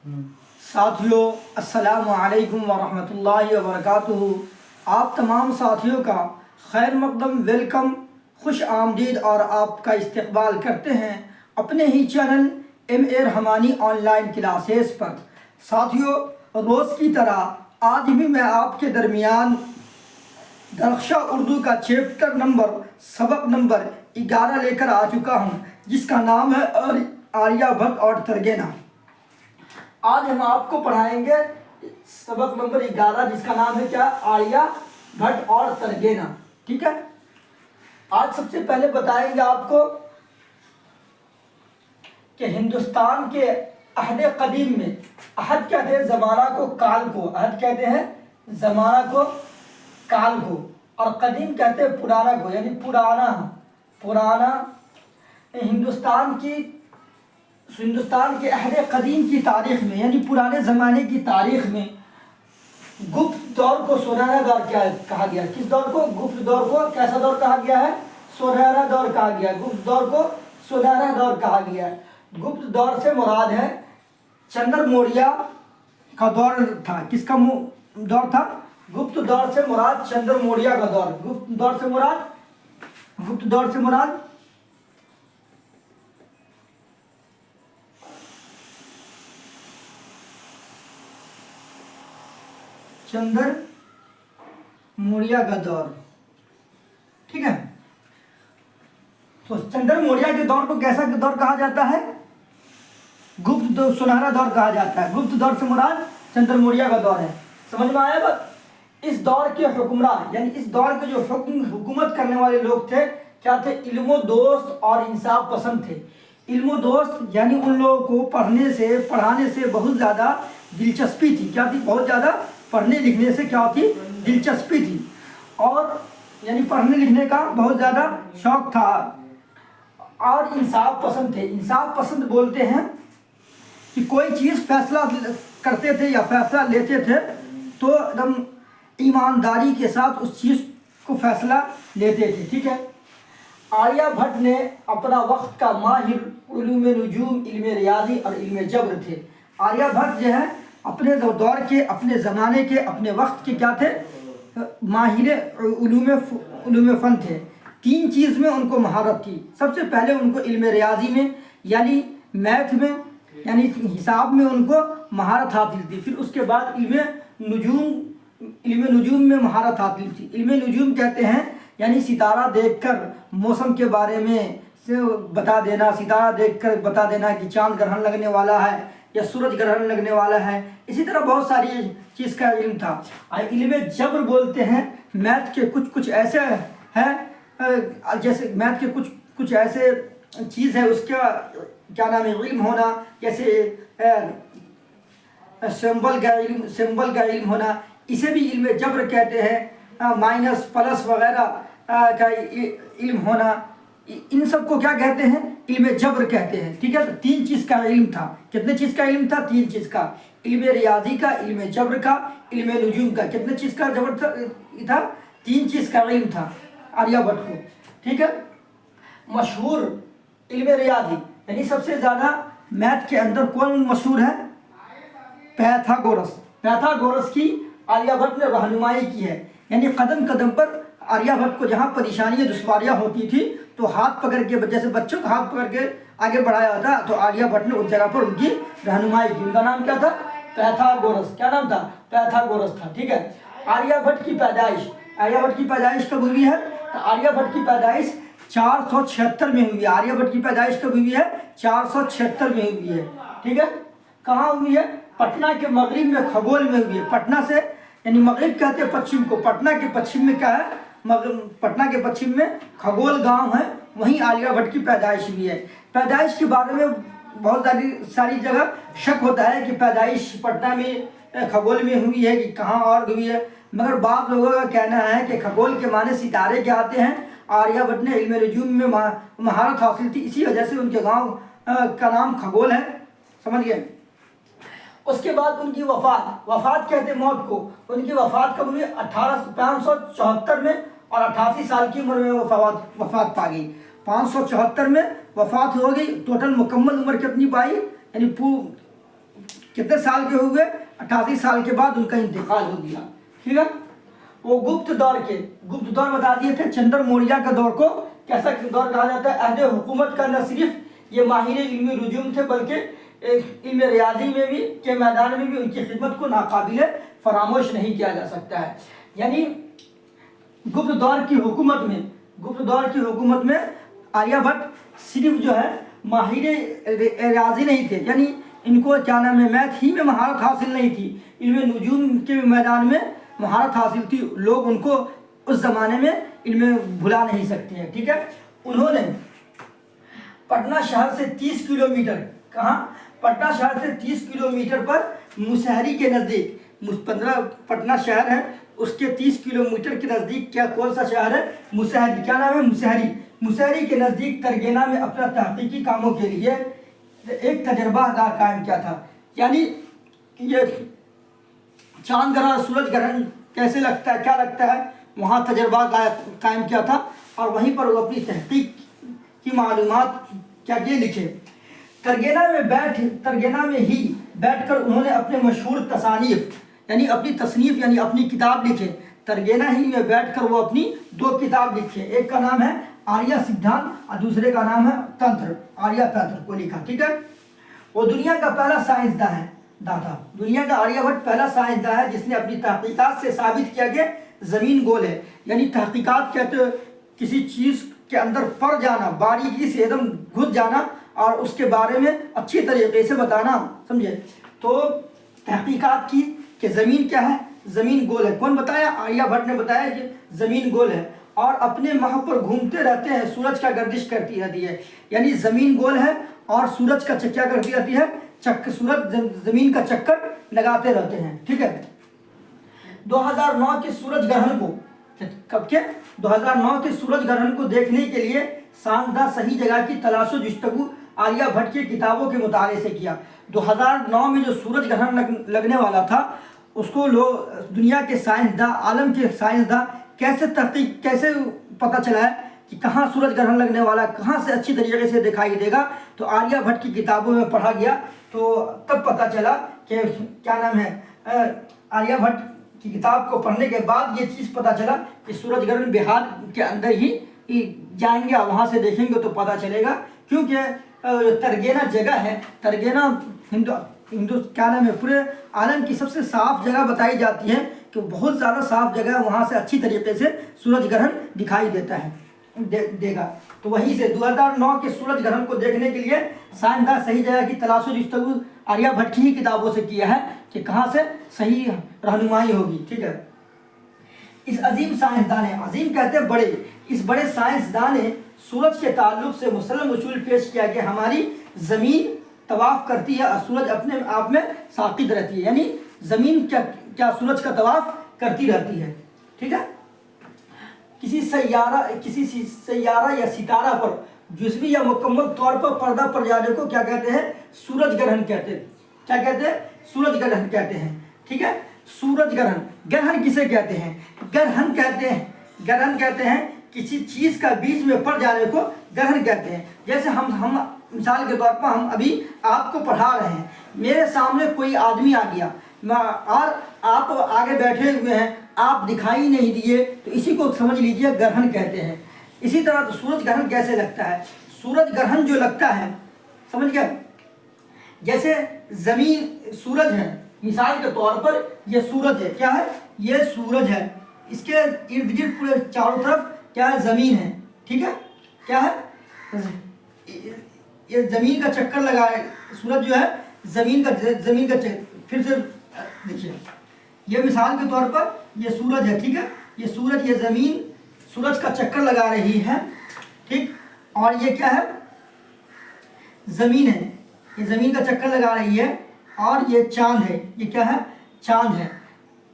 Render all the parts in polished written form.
साथियों, अस्सलामु अलैकुम वरहमतुल्लाहि वबरकातुहू। आप तमाम साथियों का खैर मकदम, वेलकम, खुश आमदीद और आपका इस्तकबाल करते हैं अपने ही channel MA Rahmani online classes पर। साथियों, रोज़ की तरह आज भी मैं आपके दरमियान दरख्शा उर्दू का चैप्टर नंबर सबक नंबर 11 लेकर आ चुका हूँ, जिसका नाम है आर्यभट्ट और तरगेना। आज हम आपको पढ़ाएंगे सबक नंबर 11, जिसका नाम है क्या? आर्यभट्ट और तरगेना। ठीक है। आज सबसे पहले बताएंगे आपको कि हिंदुस्तान के अहद कदीम में, अहद कहते हैं ज़माना को, काल को, अहद कहते हैं ज़माना को, काल को, और कदीम कहते हैं पुराना को, यानी पुराना पुराना। हिंदुस्तान के अहद कदीम की तारीख़ में, यानी पुराने ज़माने की तारीख़ में गुप्त दौर को सुनहरा दौर क्या कहा गया? किस दौर को? गुप्त दौर को कैसा दौर कहा गया है? सुनहरा दौर कहा गया। गुप्त दौर को सुनहरा दौर कहा गया है। गुप्त दौर से मुराद है चंद्र मौर्य का दौर था। किसका दौर था? गुप्त दौर से मुराद चंद्र मौर्य का दौर। गुप्त दौर से मुराद चंद्र मौर्य का दौर। ठीक है। तो चंद्र मौर्य के दौर को कैसा दौर कहा जाता है? गुप्त दौर, सुनहरा दौर कहा जाता है। गुप्त दौर से मुराद चंद्र मौर्य का दौर है। समझ में आया बात? इस दौर के हुक्मरान, यानी इस दौर के जो हुकूमत करने वाले लोग थे, क्या थे? इल्मो दोस्त और इंसाफ पसंद थे। इल्मो दोस्त यानी उन लोगों को पढ़ाने से बहुत ज़्यादा दिलचस्पी थी। क्या थी? बहुत ज़्यादा पढ़ने लिखने से क्या थी? दिलचस्पी थी। और यानी पढ़ने लिखने का बहुत ज़्यादा शौक़ था। और इंसाफ पसंद थे। इंसाफ पसंद बोलते हैं कि कोई चीज़ फैसला करते थे या फैसला लेते थे तो एकदम ईमानदारी के साथ उस चीज़ को फैसला लेते थे। ठीक है। आर्यभट्ट ने अपना वक्त का माहिर उलूम नुजूम, इल्म रियाजी और इल्म जब्र थे। आर्यभट्ट जो है अपने दौर के, अपने ज़माने के, अपने वक्त के क्या थे? माहिर उलूम फ़न थे। 3 चीज़ में उनको महारत थी। सबसे पहले उनको इल्म रियाजी में, यानी मैथ में, यानी हिसाब में उनको महारत हासिल थी। फिर उसके बाद इल्म नुजूम में महारत हासिल थी। इल्म नुजूम कहते हैं यानी सितारा देखकर मौसम के बारे में से बता देना, सितारा देखकर बता देना कि चांद ग्रहण लगने वाला है या सूरज ग्रहण लगने वाला है। इसी तरह बहुत सारी चीज़ का इल्म था। इल्म जब्र बोलते हैं मैथ के कुछ ऐसे हैं, जैसे मैथ के कुछ ऐसे चीज़ है, उसका क्या नाम है? इल्म होना। जैसे सिंबल का इल्म होना, इसे भी इल्म जब्र कहते हैं। माइनस प्लस वगैरह का इल्म होना, इन सब को क्या कहते हैं? इल्म जब्र कहते हैं। ठीक है। तो 3 चीज़ का इल्म था। कितने चीज़ का इल्म था? 3 चीज़ का। इल्म रियाजी का, इल्म जब्र का, इल्म नुजूम का। कितने चीज़ का जब्र था? 3 चीज़ का इल्म था आर्यभट्ट को। ठीक है। मशहूर इल्म रियाजी, यानी सबसे ज़्यादा मैथ के अंदर कौन मशहूर है? पैथागोरस की आर्यभट्ट ने रहनुमाई की है। यानी कदम कदम पर आर्यभट्ट को जहाँ परेशानियाँ दुश्वारियाँ होती थी तो हाथ पकड़ के, जैसे बच्चों का हाथ पकड़ के आगे बढ़ाया था, तो आर्यभट्ट ने उस जगह पर उनकी रहनुमाई की। उनका नाम क्या था? पैथागोरस। क्या नाम था? पैथागोरस था। ठीक है। आर्यभट्ट की पैदाइश कब हुई है? तो आर्यभट्ट की पैदाइश 476 में हुई है। आर्यभट्ट की पैदाइश कब हुई है? 476 में हुई है। ठीक है। कहाँ हुई है? पटना के मगरिब में, खगोल में हुई है। पटना से, यानी मगरिब कहते हैं पश्चिम को, पटना के पश्चिम में क्या है? पटना के पश्चिम में खगोल गांव है, वहीं आर्यभट्ट की पैदाइश हुई है। पैदाइश के बारे में बहुत सारी जगह शक होता है कि पैदाइश पटना में, खगोल में हुई है कि कहाँ और हुई है, मगर बाद लोगों का कहना है कि खगोल के माने सितारे के आते हैं। आर्यभट्ट ने इल्म नुजूम में महारत हासिल थी, इसी वजह से उनके गाँव का नाम खगोल है। समझ गए? उसके बाद उनकी वफ़ात कहते हैं मौत को। उनकी वफ़ात कब हुई? 574 में, और 88 साल की उम्र में वो वफ़ात पा गई। 574 में वफ़ात हो गई। टोटल मुकम्मल उम्र कितनी पाई? यानी कितने साल के हुए? 88 साल के बाद उनका इंतकाल हो गया। ठीक है, वो गुप्त दौर बता दिए थे। चंद्र मौर्य का दौर को कैसा दौर कहा जाता है? अहदे हुकूमत का न सिर्फ ये माहिर इल्मी रुजूम थे, बल्कि इल्म रियाजी में भी के मैदान में भी उनकी खिदमत को नाकाबिल फरामोश नहीं किया जा सकता है। यानी गुप्त दौर की हुकूमत में आर्यभट्ट सिर्फ जो है माहिर रियाजी नहीं थे, यानी इनको क्या नाम है, मैथ ही में महारत हासिल नहीं थी, इल्म नुजूम के मैदान में महारत हासिल थी। लोग उनको उस ज़माने में इनमें भुला नहीं सकते हैं। ठीक है, उन्होंने पटना शहर से 30 किलोमीटर, कहाँ? पटना शहर से 30 किलोमीटर पर मुसहरी के नज़दीक, पटना शहर है उसके 30 किलोमीटर के नज़दीक क्या कौन सा शहर है? मुसहरी। क्या नाम है? मुसहरी के नज़दीक तरगेना में अपना तहकीकी कामों के लिए एक तजर्बागाह कायम किया था। यानी ये चांद ग्रहण, सूरज ग्रहण कैसे लगता है, क्या लगता है, वहाँ तजर्बा कायम किया था और वहीं पर वो अपनी तहकीक की मालूमात क्या किए, लिखे। तरगेना में ही बैठकर उन्होंने अपने मशहूर तसानीफ यानी अपनी तसनीफ यानी अपनी किताब लिखे। तरगेना ही में बैठकर वो अपनी 2 किताब लिखे, एक का नाम है आर्य सिद्धांत और दूसरे का नाम है तंत्र, आर्य तंत्र को लिखा। ठीक है, वो दुनिया का पहला साइंसदान है, दादा दुनिया का आर्यभट्ट पहला साइंसदान है जिसने अपनी तहकीकात से साबित किया कि ज़मीन गोल है। यानी तहकीकात कहते हो किसी चीज़ के अंदर पड़ जाना, बारीकी से एकदम घुस जाना और उसके बारे में अच्छी तरीके से बताना, समझे? तो तहकीकात की कि ज़मीन क्या है, ज़मीन गोल है। कौन बताया? आर्यभट्ट ने बताया कि ज़मीन गोल है और अपने माह पर घूमते रहते हैं, सूरज का गर्दिश करती रहती है। यानी ज़मीन गोल है और सूरज का क्या करती रहती है, सूरज ज़मीन का चक्कर लगाते रहते हैं। ठीक है, 2009 के सूरज ग्रहण को, कब के? 2009 के सूरज ग्रहण को देखने के लिए साइंसदान सही जगह की तलाश जुस्तगू आर्यभट्ट की किताबों के मुताले से किया। 2009 में जो सूरज ग्रहण लगने वाला था उसको लोग, दुनिया के साइंसदान, आलम के साइंसदान कैसे पता चला है कि कहाँ सूरज ग्रहण लगने वाला है, कहाँ से अच्छी तरीके से दिखाई देगा? तो आर्यभट्ट की किताबों में पढ़ा गया तो तब पता चला कि क्या नाम है, आर्यभट्ट की किताब को पढ़ने के बाद ये चीज़ पता चला कि सूरज ग्रहण बिहार के अंदर ही जाएंगे और वहाँ से देखेंगे तो पता चलेगा। क्योंकि तरगेना जगह है, तरगेना हिंदू क्या नाम है, पूरे आलम की सबसे साफ जगह बताई जाती है कि बहुत ज़्यादा साफ जगह है, वहाँ से अच्छी तरीके से सूरज ग्रहण दिखाई देता है, देगा। तो वहीं से 2009 के सूरज ग्रहण को देखने के लिए साइंसदान सही जगह की तलाश जुस्तगू आर्यभट्ट की ही किताबों से किया है कि कहाँ से सही रहनुमाई होगी। ठीक है, इस अजीम साइंसदान ने, अजीम कहते हैं बड़े, इस बड़े साइंसदान ने सूरज के ताल्लुक से मुसल्लम उसूल पेश किया कि हमारी ज़मीन तवाफ़ करती है और सूरज अपने आप में साक़ित रहती है। यानी ज़मीन क्या सूरज का तवाफ़ करती रहती है। ठीक है, किसी सैयारा या सितारा पर जुज़वी या मुकम्मल तौर पर पर्दा पड़ जाने को क्या कहते हैं? सूरज ग्रहण कहते हैं। क्या कहते हैं? सूरज ग्रहण कहते हैं। ठीक है, सूरज ग्रहण किसे कहते हैं? ग्रहण कहते हैं किसी चीज़ का बीच में पड़ जाने को ग्रहण कहते हैं। जैसे हम मिसाल के तौर पर हम अभी आपको पढ़ा रहे हैं, मेरे सामने कोई आदमी आ गया और आप आगे बैठे हुए हैं, आप दिखाई नहीं दिए, तो इसी को समझ लीजिए ग्रहण कहते हैं। इसी तरह तो सूरज ग्रहण कैसे लगता है? सूरज ग्रहण जो लगता है, समझ गए, जैसे ज़मीन सूरज है, मिसाल के तौर पर ये सूरज है, क्या है? ये सूरज है, इसके इर्द गिर्द पूरे चारों तरफ क्या है? ज़मीन है। ठीक है, क्या है? ये ज़मीन का चक्कर लगा है, सूरज जो है ज़मीन का फिर से देखिए, ये मिसाल के तौर पर ये सूरज है। ठीक है, ये सूरज, ये ज़मीन सूरज का चक्कर लगा रही है। ठीक, और ये क्या है? ज़मीन है, ये ज़मीन का चक्कर लगा रही है और ये चांद है, ये क्या है? चांद है।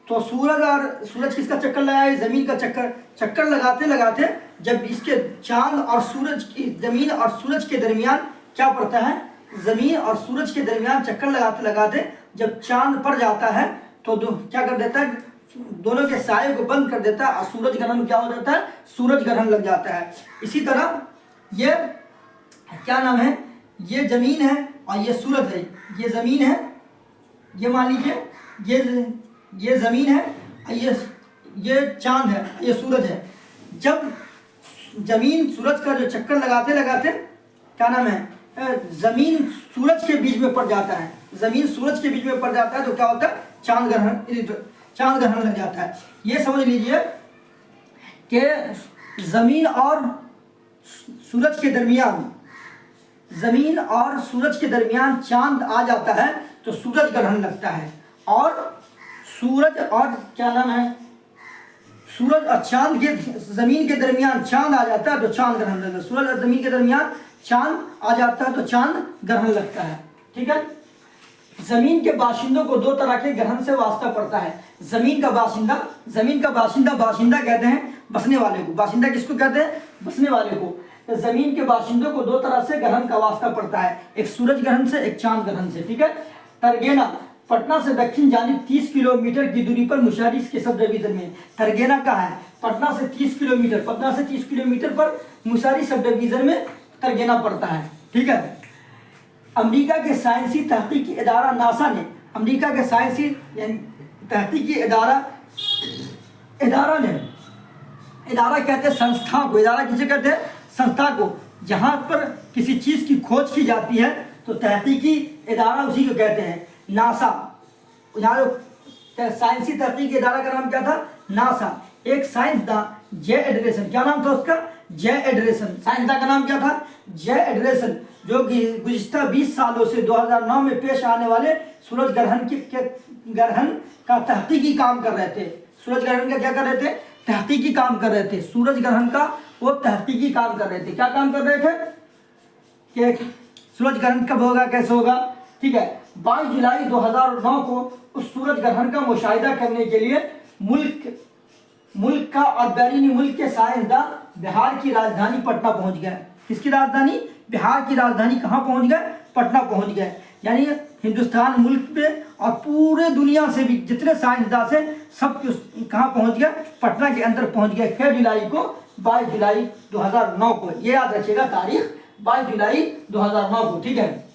तो सूरज किसका चक्कर लगाया? ज़मीन का चक्कर लगाते लगाते जब इसके चांद और सूरज की, ज़मीन और सूरज के दरमियान क्या पड़ता है? ज़मीन और सूरज के दरमियान चक्कर लगाते लगाते जब चांद पड़ जाता है तो क्या कर देता है? दोनों के साये को बंद कर देता है और सूरज ग्रहण क्या हो जाता है? सूरज ग्रहण लग जाता है। इसी तरह ये क्या नाम है? ये ज़मीन है और ये सूरज है, ये ज़मीन है ये मान लीजिए ये ज़मीन है, ये चांद है, ये सूरज है। जब ज़मीन सूरज का जो चक्कर लगाते लगाते क्या नाम है, ज़मीन सूरज के बीच में पड़ जाता है, ज़मीन सूरज के बीच में पड़ जाता है तो क्या होता है, चांद ग्रहण लग जाता है। ये समझ लीजिए कि ज़मीन और सूरज के दरमियान, ज़मीन और सूरज के दरमियान चांद आ जाता है तो सूरज ग्रहण लगता है, और सूरज और क्या नाम है, सूरज और चांद के, ज़मीन के दरमियान चांद आ जाता है तो चांद ग्रहण लगता है, सूरज और ज़मीन के दरमियान चांद आ जाता है तो चांद ग्रहण लगता है। ठीक है। ज़मीन के बाशिंदों को दो तरह के ग्रहण से वास्ता पड़ता है। ज़मीन का बाशिंदा कहते हैं बसने वाले को। बाशिंदा किसको कहते हैं, बसने वाले को। तो ज़मीन के बाशिंदों को दो तरह से ग्रहण का वास्ता पड़ता है, एक सूरज ग्रहण से, एक चांद ग्रहण से। ठीक है। तरगेना पटना से दक्षिण जानिब 30 किलोमीटर की दूरी पर मुशारी के सब डिवीजन में। तरगेना कहाँ है, पटना से 30 किलोमीटर पर मुशारी सब डिवीजन में तरगेना पड़ता है। ठीक है। अमेरिका के साइंसी तहकीकी इदारा नासा ने, अमेरिका के साइंसी तहकीकी इदारा कहते हैं संस्था को, इदारा किसे कहते हैं, संस्था को, जहाँ पर किसी चीज़ की खोज की जाती है तो तहकीकी इदारा उसी को कहते हैं। नासा, यहाँ साइंसी तहकीकी इदारा का नाम क्या था, नासा। एक साइंसदान जे एडरेसन, क्या नाम था उसका, जे एडरेसन। साइंसदान का नाम क्या था, जे एडरेसन, जो कि गुज़िश्ता 20 सालों से 2009 में पेश आने वाले सूरज ग्रहण का तहकीकी काम कर रहे थे। सूरज ग्रहण का क्या कर रहे थे, तहकीकी काम कर रहे थे। सूरज ग्रहण का वो तहकीकी काम कर रहे थे। क्या काम कर रहे थे कि सूरज ग्रहण कब होगा, कैसे होगा। ठीक है। 22 जुलाई 2009 को उस सूरज ग्रहण का मुशाहिदा करने के लिए मुल्क का और बैरूनी मुल्क के साइंसदान बिहार की राजधानी पटना पहुंच गए। किसकी राजधानी, बिहार की राजधानी कहाँ पहुंच गए, पटना पहुंच गए। यानी हिंदुस्तान मुल्क में और पूरे दुनिया से भी जितने साइंसदान से सब कहाँ पहुंच गए, पटना के अंदर पहुंच गए। 22 जुलाई 2009 को, ये याद रखिएगा तारीख, 22 जुलाई 2009 को। ठीक है।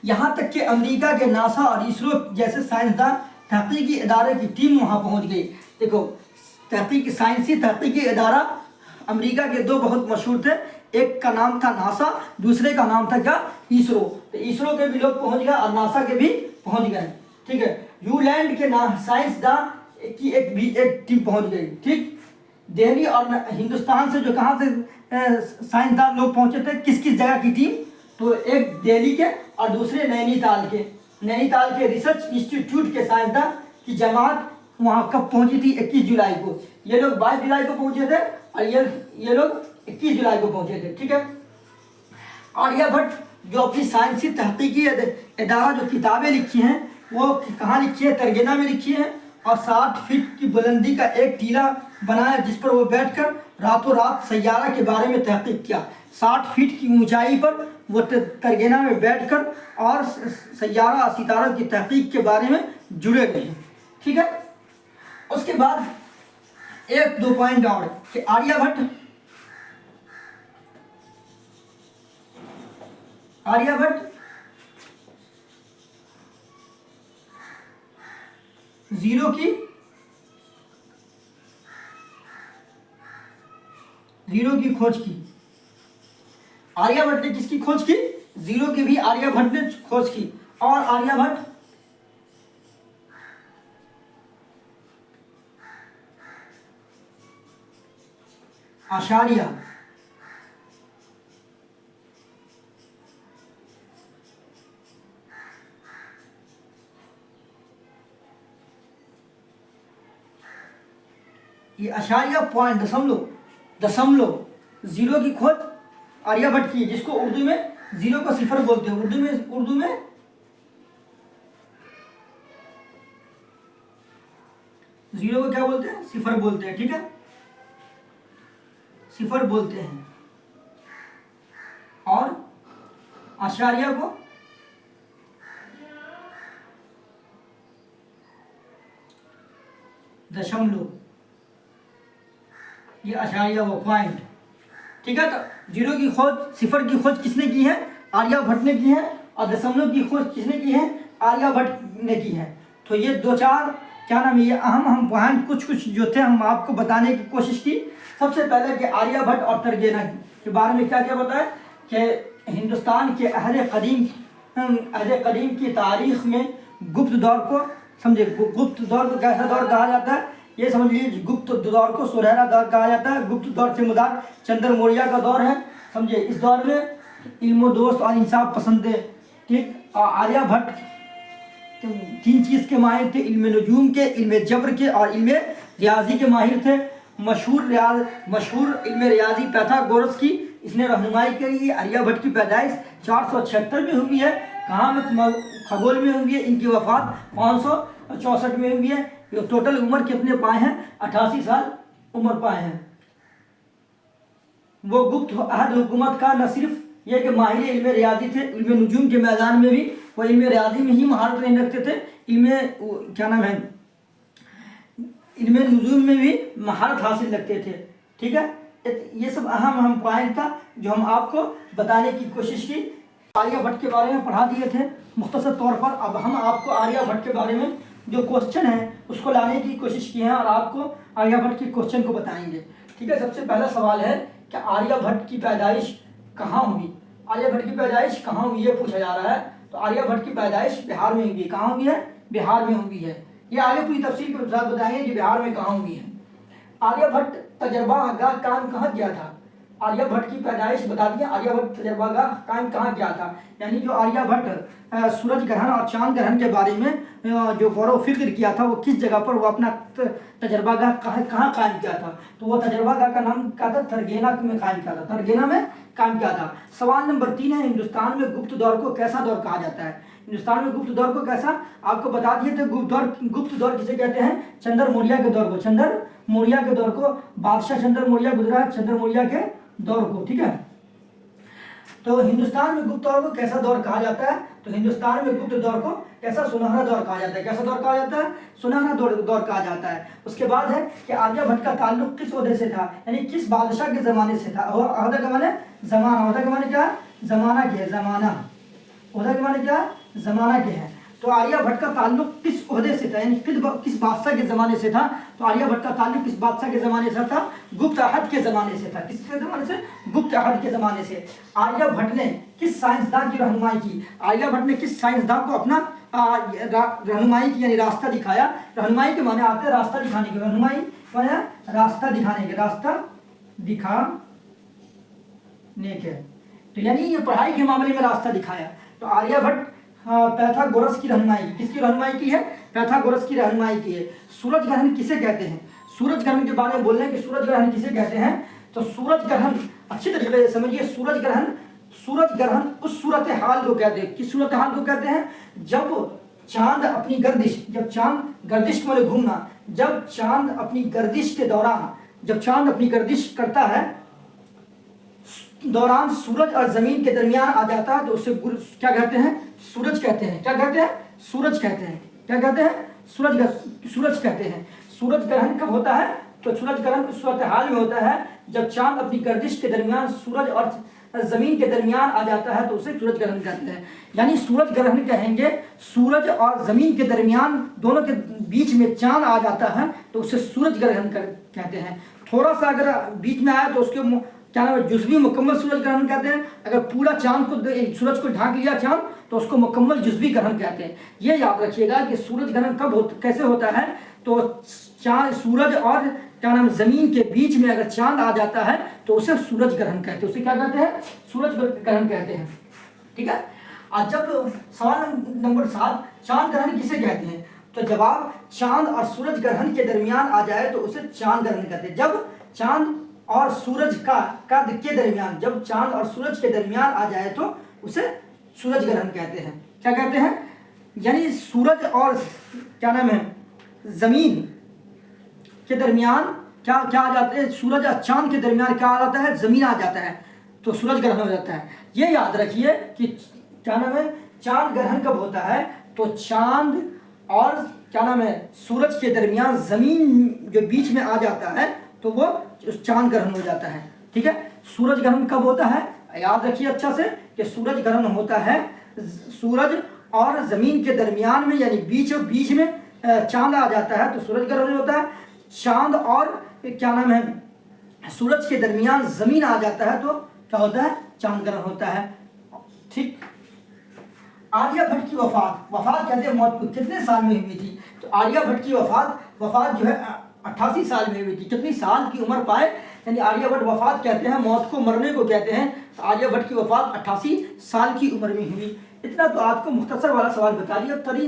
यहाँ तक कि अमेरिका के नासा और इसरो जैसे साइंसदान तहकीकी इदारे की टीम वहाँ पहुँच गई। देखो, साइंसी तहकीकी इदारा अमेरिका के दो बहुत मशहूर थे, एक का नाम था नासा, दूसरे का नाम था क्या, इसरो। तो इसरो के भी लोग पहुँच गए और नासा के भी पहुँच गए। ठीक है। यूलैंड के साइंसदान की एक टीम पहुँच गई। ठीक। दिल्ली और हिंदुस्तान से जो कहाँ से साइंसदान लोग पहुँचे थे, किस किस जगह की टीम, तो एक दिल्ली के और दूसरे नैनीताल के रिसर्च इंस्टीट्यूट के साइंसदान की जमात वहाँ कब पहुँची थी, 21 जुलाई को। ये लोग 22 जुलाई को पहुँचे थे और ये लोग 21 जुलाई को पहुँचे थे। ठीक है। आर्यभट्ट जो अपनी साइंसी तहकीकी इदारा जो किताबें लिखी हैं वो कहाँ लिखी है, तरगेना में लिखी है, और 60 फीट की बुलंदी का एक टीला बनाया जिस पर वो बैठकर रातों रात सैयारा के बारे में तहकीक किया। 60 फीट की ऊंचाई पर वो तरगेना में बैठकर और सैयारा और सितारों की तहकीक के बारे में जुड़े रहे। ठीक है। उसके बाद 1-2 पॉइंट और कि आर्यभट्ट 0 की खोज की। आर्यभट्ट ने किसकी खोज की, 0 की भी आर्यभट्ट ने खोज की। और आर्यभट्ट आचार्य ये आचार्य पॉइंट दशमलव 0 की खोज आर्यभट्ट की, जिसको उर्दू में 0 को सिफर बोलते हैं। उर्दू में 0 को क्या बोलते हैं, सिफर बोलते हैं। ठीक है, सिफर बोलते हैं। और आचार्य को दशमलव, ये आचार्य वो पॉइंट। ठीक है। तो 0 की खोज, सिफर की खोज किसने की है, आर्यभट्ट ने की है। और दशमलव की खोज किसने की है? आर्यभट्ट ने की है। तो ये दो चार क्या नाम है, ये अहम पॉइंट कुछ जो थे हम आपको बताने की कोशिश की। सबसे पहले कि आर्यभट्ट और तर्गेना के बारे में क्या क्या बताया कि हिंदुस्तान के अहद कदीम की तारीख में गुप्त दौर को समझे, गुप्त दौर को कैसा दौर कहा जाता है, ये समझ लीजिए। गुप्त दौर को सुनहरा दौर कहा जाता है। गुप्त दौर से मुराद चंद्र मौर्य का दौर है, समझे। इस दौर में इल्म दोस्त और इंसाफ पसंद है, ठीक। और आर्यभट्ट तीन चीज़ के माहिर थे, इल्म नजूम के, इल्म जब्र के और इल्म रियाजी के माहिर थे। मशहूर इल्म रियाजी पैथागोरस की इसने रहनुमाई करी है। आर्यभट्ट की पैदाइश 476 में हुई है। कहाँ में? खगोल में हुई है। इनकी वफात 564 में हुई है। टोटल उम्र कितने पाए हैं? 88 साल उम्र पाए हैं। वो गुप्त अहद हुकूमत का न सिर्फ ये कि माहिर इल्म रियाजी थे, इल्म नजूम के मैदान में भी वो इल्म रियाजी में ही महारत नहीं रखते थे, इल्म क्या नाम है, इल्म नजूम में भी महारत हासिल रखते थे, ठीक है। ये सब अहम पॉइंट था जो हम आपको बताने की कोशिश की। आर्यभट्ट के बारे में पढ़ा दिए थे मुख्तसर तौर पर। अब हम आपको आर्यभट्ट के बारे में जो क्वेश्चन है उसको लाने की कोशिश की है और आपको आर्यभट्ट के क्वेश्चन को बताएंगे, ठीक है। सबसे पहला सवाल है कि आर्यभट्ट की पैदाइश कहाँ हुई? आर्यभट्ट की पैदाइश कहाँ हुई, ये पूछा जा रहा है। तो आर्यभट्ट की पैदाइश बिहार में हुई है। कहाँ हुई है? बिहार में हुई है। ये आगे पूरी तफसील के साथ बताएंगे कि बिहार में कहाँ हुई है। आर्यभट्ट तजर्बागाह कायम कहाँ किया था? आर्यभट्ट की पैदाइश बता दिया। आर्यभट्ट तजर्बागाह कायम कहाँ किया था, यानी जो आर्यभट्ट सूरज ग्रहण और चांद ग्रहण के बारे में जो गौर फिक्र किया था, वो किस जगह पर वो अपना तजर्बागाह कहाँ कायम किया था? तो वो तजर्बागाह का नाम क्या था? थरगेना में कायम किया था। थरगेना में कायम किया था। सवाल नंबर 3 है, हिंदुस्तान में गुप्त दौर को कैसा दौर कहा जाता है? हिंदुस्तान में गुप्त दौर को कैसा, आपको बता दिए थे। गुप्त दौर किसे कहते हैं? चंद्र मौर्य के दौर को, चंद्र मौर्य के दौर को। बादशाह चंद्र मौर्य गुजरा है चंद्र मौर्य के दौर को, ठीक है। तो हिंदुस्तान में गुप्त दौर को कैसा दौर कहा जाता है? तो हिंदुस्तान में गुप्त दौर को कैसा? सुनहरा दौर कहा जाता है। कैसा दौर कहा जाता है? सुनहरा दौर कहा जाता है। उसके बाद है कि आर्यभट्ट का ताल्लुक किस ओहदे से था, यानी किस बादशाह के ज़माने से था? और ओहदा के माने ज़माना, ओहदा के माने क्या? ज़माना के है, ज़माना। ओहदा के माने क्या? ज़माना के है। तो आर्यभट्ट का ताल्लुक किस ओहदे से था, यानी किस बादशाह के ज़माने से था? तो आर्यभट्ट का ताल्लुक किस बादशाह के ज़माने से था? गुप्त अहद के ज़माने से था। किसके ज़माने से? गुप्त अहद के ज़माने से। आर्यभट्ट ने किस साइंसदान की रहनुमाई की? आर्यभट्ट ने किस साइंसदान को अपना रहनुमाई की, यानी रास्ता दिखाया? रहनुमाई के माने आते हैं रास्ता दिखाने के। रहनुमाई माने रास्ता दिखाने के, रास्ता दिखाने के। तो यानी ये पढ़ाई के मामले में रास्ता दिखाया। तो आर्यभट्ट पैथागोरस की रहनुमाई की। किसकी रहनुमाई की है? पैथागोरस की रहनुमाई की है। सूरज ग्रहण किसे कहते हैं? सूरज ग्रहण के बारे में बोल रहे हैं कि सूरज ग्रहण किसे कहते हैं? तो सूरज ग्रहण अच्छी तरीके से समझिए। सूरज ग्रहण उस सूरत हाल को कहते हैं। किस सूरत हाल को कहते हैं? जब चांद अपनी गर्दिश, जब चांद गर्दिश को मतलब घूमना, जब चांद अपनी गर्दिश के दौरान, जब चांद अपनी गर्दिश करता है दौरान सूरज और जमीन के दरमियान आ जाता है, तो उसे क्या कहते हैं? सूरज कहते हैं। क्या कहते हैं? सूरज कहते हैं। क्या कहते हैं? सूरज कहते हैं। सूरज ग्रहण कब होता है? तो सूरज ग्रहण उस सूरत हाल में होता है जब चांद अपनी गर्दिश के दरमियान सूरज और जमीन के दरमियान आ जाता है, तो उसे सूरज ग्रहण कहते हैं। यानी सूरज ग्रहण कहेंगे सूरज और जमीन के दरमियान, दोनों के बीच में चांद आ जाता है, तो उसे सूरज ग्रहण कहते हैं। थोड़ा सा अगर बीच में आया तो उसके क्या नाम है? जुज़वी मुकम्मल सूरज ग्रहण कहते हैं। अगर पूरा चांद को, सूरज को ढांक लिया चांद, तो उसको मुकम्मल जुज़वी ग्रहण कहते हैं। ये याद रखिएगा कि सूरज ग्रहण कैसे होता है? तो चांद, सूरज और क्या नाम, जमीन के बीच में अगर चांद आ जाता है तो उसे सूरज ग्रहण कहते हैं। उसे क्या कहते हैं? सूरज ग्रहण कहते हैं, ठीक है। और जब सवाल नंबर 7, चांद ग्रहण किसे कहते हैं? तो जवाब, चांद और सूरज ग्रहण के दरमियान आ जाए तो उसे चांद ग्रहण कहते हैं। जब चांद और सूरज के दरमियान, जब चांद और सूरज के दरमियान आ जाए तो उसे सूरज ग्रहण कहते हैं। क्या कहते हैं? यानी सूरज और क्या नाम है, जमीन के दरमियान क्या आ जाता है? सूरज और चांद के दरमियान क्या आ जाता है? जमीन आ जाता है, तो सूरज ग्रहण हो जाता है। ये याद रखिए कि क्या नाम है, चांद ग्रहण कब होता है? तो चांद और क्या नाम है, सूरज के दरमियान जमीन जो बीच में आ जाता है तो वो चांद ग्रहण हो जाता है, ठीक है। सूरज ग्रहण कब होता है? याद रखिए अच्छा से कि सूरज ग्रहण होता है सूरज और जमीन के दरमियान में यानी बीच में चांद आ जाता है तो सूरज ग्रहण होता है। चांद और क्या नाम है सूरज के दरमियान जमीन आ जाता है तो क्या होता है, चांद ग्रहण होता है। ठीक। आर्यभट्ट की वफात कहते हैं मौत को कितने साल में हुई थी? तो आर्यभट्ट की वफात जो है 88 साल में हुई थी। कितनी साल की उम्र पाए, यानी आर्यभट्ट वफात कहते हैं, मौत को मरने को कहते हैं। तो आर्यभट्ट की वफात 88 साल की उम्र में हुई। इतना तो आपको मुख्तसर वाला सवाल बता दिया। अब थोड़ी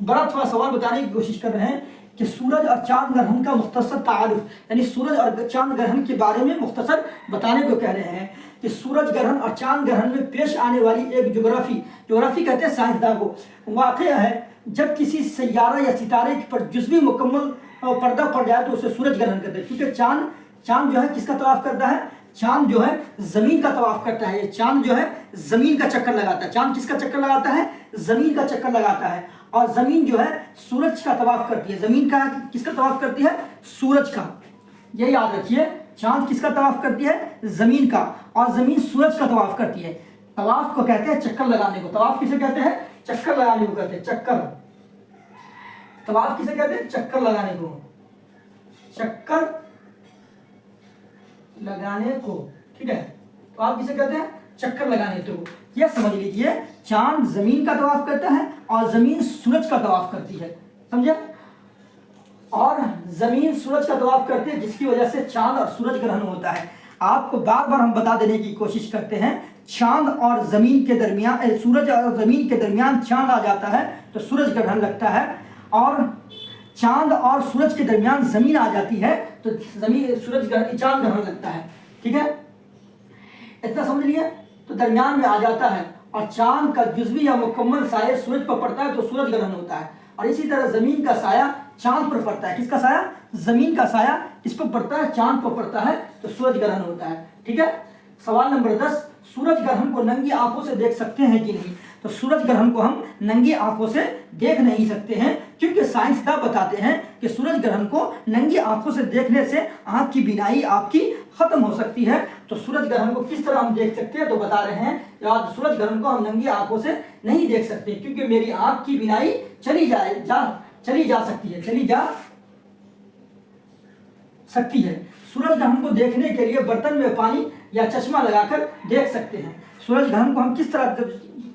बड़ा थोड़ा सवाल बताने की कोशिश कर रहे हैं कि सूरज और चांद ग्रहण का मुख्तसर तारुफ, यानी सूरज और चांद ग्रहण के बारे में मुख्तसर बताने को कह रहे हैं कि सूरज ग्रहण और चांद ग्रहण में पेश आने वाली एक ज्योग्राफी कहते हैं साइंसदान को, वाक़या है जब किसी सैयारा या सितारे पर जुज़वी मुकम्मल पर्दा पड़ जाए तो उसे सूरज ग्रहण कहते हैं। क्योंकि चांद जो है किसका तवाफ करता है, चांद जो है जमीन का तवाफ करता है। चांद जो है जमीन का चक्कर लगाता है। चांद किसका चक्कर लगाता है, जमीन का चक्कर लगाता है। और जमीन जो है सूरज का तवाफ करती है। जमीन का किसका तवाफ करती है, सूरज का। ये याद रखिए, चांद किसका तवाफ करती है, जमीन का, और जमीन सूरज का तवाफ करती है। तवाफ को कहते हैं चक्कर लगाने को। तवाफ किसे कहते हैं, चक्कर लगाने को कहते हैं। चक्कर, तवाफ किसे कहते हैं, चक्कर लगाने को, चक्कर लगाने को। ठीक है, तो आप किसे कहते हैं, चक्कर लगाने को। यह समझ लीजिए, चांद जमीन का तवाफ करता है और जमीन सूरज का तवाफ करती है, समझे। और जमीन सूरज का तवाफ करती है जिसकी वजह से चांद और सूरज ग्रहण होता है। आपको बार बार हम बता देने की कोशिश करते हैं, चांद और जमीन के दरमियान, सूरज और जमीन के दरमियान चांद आ जाता है तो सूरज ग्रहण लगता है, और चांद और सूरज के दरमियान जमीन आ जाती है तो जमीन सूरज ग्रहण, चांद ग्रहण लगता है। ठीक है, इतना समझ लिए। तो दरमियान में आ जाता है और चांद का जुज़वी या मुकम्मल साया सूरज पर पड़ता है तो सूरज ग्रहण होता है। और इसी तरह जमीन का साया चांद पर पड़ता है। किसका साया, जमीन का साया किस पर पड़ता है, चांद पर पड़ता है तो सूरज ग्रहण होता है। ठीक है। सवाल नंबर 10, सूरज ग्रहण को नंगी आंखों से देख सकते हैं कि नहीं? तो सूरज ग्रहण को हम नंगी आंखों से देख नहीं सकते हैं, क्योंकि साइंसदान बताते हैं कि सूरज ग्रहण को नंगी आंखों से देखने से आंख की बीनाई आपकी खत्म हो सकती है। तो सूरज ग्रहण को किस तरह हम देख सकते हैं, तो बता रहे हैं यार, सूरज ग्रहण को हम नंगी आंखों से नहीं देख सकते, क्योंकि मेरी आंख की बीनाई चली जा सकती है। सूरज ग्रहण को देखने के लिए बर्तन में पानी या चश्मा लगाकर देख सकते हैं। सूरज ग्रहण को हम किस तरह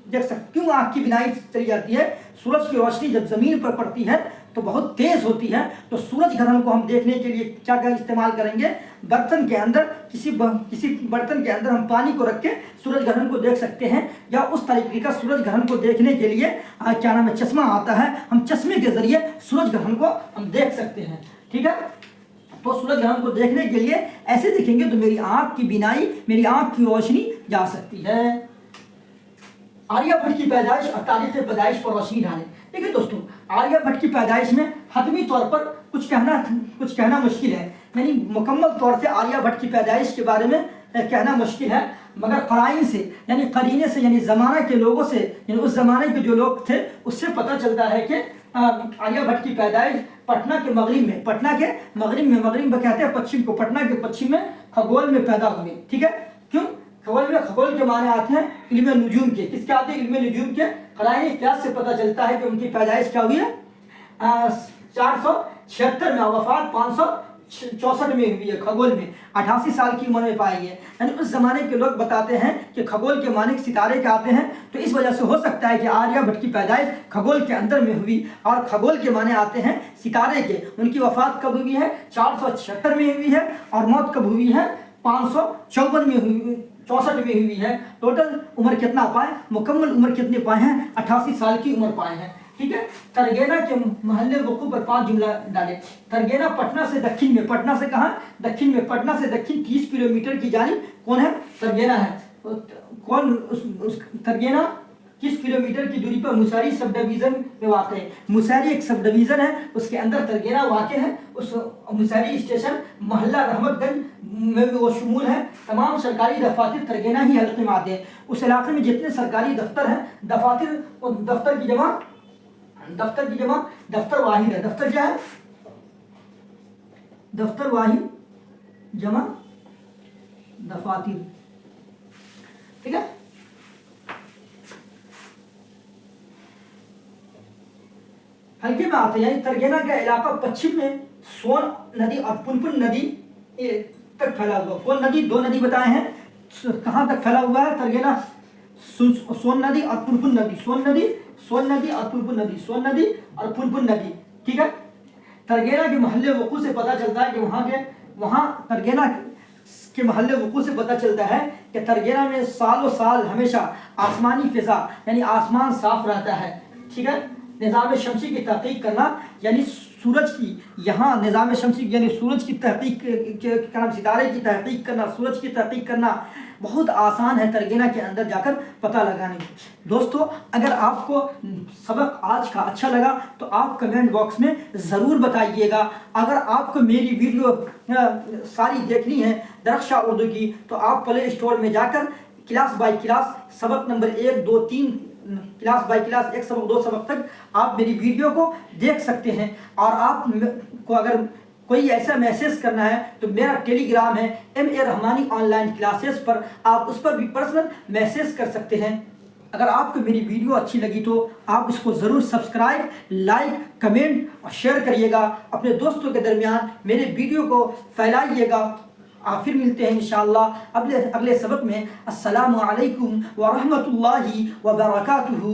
देख सकते, क्यों आंख की बीनाई चली जाती है? सूरज की रोशनी जब जमीन पर पड़ती है तो बहुत तेज होती है। तो सूरज ग्रहण को हम देखने के लिए क्या इस्तेमाल करेंगे, बर्तन के अंदर, किसी बर्तन के अंदर हम पानी को रख के सूरज ग्रहण को देख सकते हैं, या उस तरीके का सूरज ग्रहण को देखने के लिए क्या नाम है, चश्मा आता है, हम चश्मे के जरिए सूरज ग्रहण को हम देख सकते हैं। ठीक है, तो सूरज ग्रहण को देखने के लिए ऐसे देखेंगे तो मेरी आंख की बीनाई, मेरी आंख की रोशनी जा सकती है। आर्यभट्ट की पैदाइश और तारीख पैदाइश पर रोशनी डालें। देखिए दोस्तों, आर्यभट्ट की पैदाइश में हतमी तौर पर कुछ कहना मुश्किल है, यानी मुकम्मल तौर से आर्यभट्ट की पैदाइश के बारे में कहना मुश्किल है, मगर क़राइन से, यानी करीने से, यानी ज़माना के लोगों से, यानी उस ज़माने के जो लोग थे उससे पता चलता है कि आर्यभट्ट की पैदाइश पटना के मगरिब में, मगरिब में कहते हैं पश्चिम को, पटना के पश्चिम में खगोल में पैदा हुए। ठीक है, क्यों? खगोल के माने आते हैं इल्म नुजूम के। किसके आते हैं? इल्म नुजूम के। क़राइन इतिहास से पता चलता है कि उनकी पैदाइश क्या हुई है, 476 में, वफात 564 में हुई है। खगोल में 88 साल की उम्र में पाई है। यानी उस जमाने के लोग बताते हैं कि खगोल के माने सितारे के आते हैं, तो इस वजह से हो सकता है कि आर्यभट्ट की पैदाइश खगोल के अंदर में हुई, और खगोल के माने आते हैं सितारे के। उनकी वफात कब हुई है? 476 में हुई है, और मौत कब हुई है? 554 में हुई, 64 में हुई है। टोटल उम्र कितना पाए, मुकम्मल उम्र कितने पाए हैं? 88 साल की उम्र पाए हैं। ठीक है, तरगेना के महल्ले वकूफ पर 5 जुमला डाले। तरगेना पटना से दक्षिण में, पटना से कहाँ? दक्षिण में, पटना से दक्षिण 30 किलोमीटर की जानिब कौन है? तरगेना है। कौन उस तरगेना किस किलोमीटर की दूरी पर मुसहरी सब डिवीज़न में वाक़ है? मुसहरी एक सब डिवीज़न है, उसके अंदर तरगेना वाक़ है। उस मुसहरी स्टेशन मोहल्ला रहमतगंज में वो शुमूल है। तमाम सरकारी दफातर तरगेना ही हल्के में आते हैं। उस इलाके में जितने सरकारी दफ्तर हैं, दफ्तर की जमा दफ्तर वाहिद है। दफ्तर क्या है? दफ्तर वाहिद जमा दफातिर। ठीक है, हल्के में आते हैं, यानी तरगेना का इलाका पश्चिम में सोन नदी और पुनपुन नदी तक फैला हुआ। कौन नदी? 2 नदी बताए हैं। कहाँ तक फैला हुआ है तरगेना? सोन नदी और पुनपुन नदी, सोन नदी और पुनपुन नदी, सोन नदी और पुनपुन नदी। ठीक है। तरगेना के महल्ले वकूँ से पता चलता है कि वहाँ तरगेना के महल्ले वकूँ से पता चलता है कि तरगेना में सालों साल हमेशा आसमानी फिजा यानी आसमान साफ रहता है। ठीक है। निज़ाम शमसी की तहकीक करना यानी सूरज की, यहाँ निज़ाम शमसी यानी सूरज की तहकीक क्या नाम, सितारे की तहकीक करना, सूरज की तहकीक करना बहुत आसान है तरगेना के अंदर जाकर पता लगाने। दोस्तों, अगर आपको सबक आज का अच्छा लगा तो आप कमेंट बॉक्स में ज़रूर बताइएगा। अगर आपको मेरी वीडियो सारी देखनी है दरख्शा उर्दू की, तो आप प्ले स्टोर में जाकर क्लास बाय क्लास सबक नंबर 1, 2, 3 क्लास बाय क्लास 1 सबक 2 सबक तक आप मेरी वीडियो को देख सकते हैं। और आप को अगर कोई ऐसा मैसेज करना है तो मेरा टेलीग्राम है MA रहमानी ऑनलाइन क्लासेस पर, आप उस पर भी पर्सनल मैसेज कर सकते हैं। अगर आपको मेरी वीडियो अच्छी लगी तो आप इसको ज़रूर सब्सक्राइब, लाइक, कमेंट और शेयर करिएगा। अपने दोस्तों के दरमियान मेरे वीडियो को फैलाइएगा। फिर मिलते हैं इंशाअल्लाह अगले सबक में। अस्सलामु अलैकुम व रहमतुल्लाहि व बरकातुहू।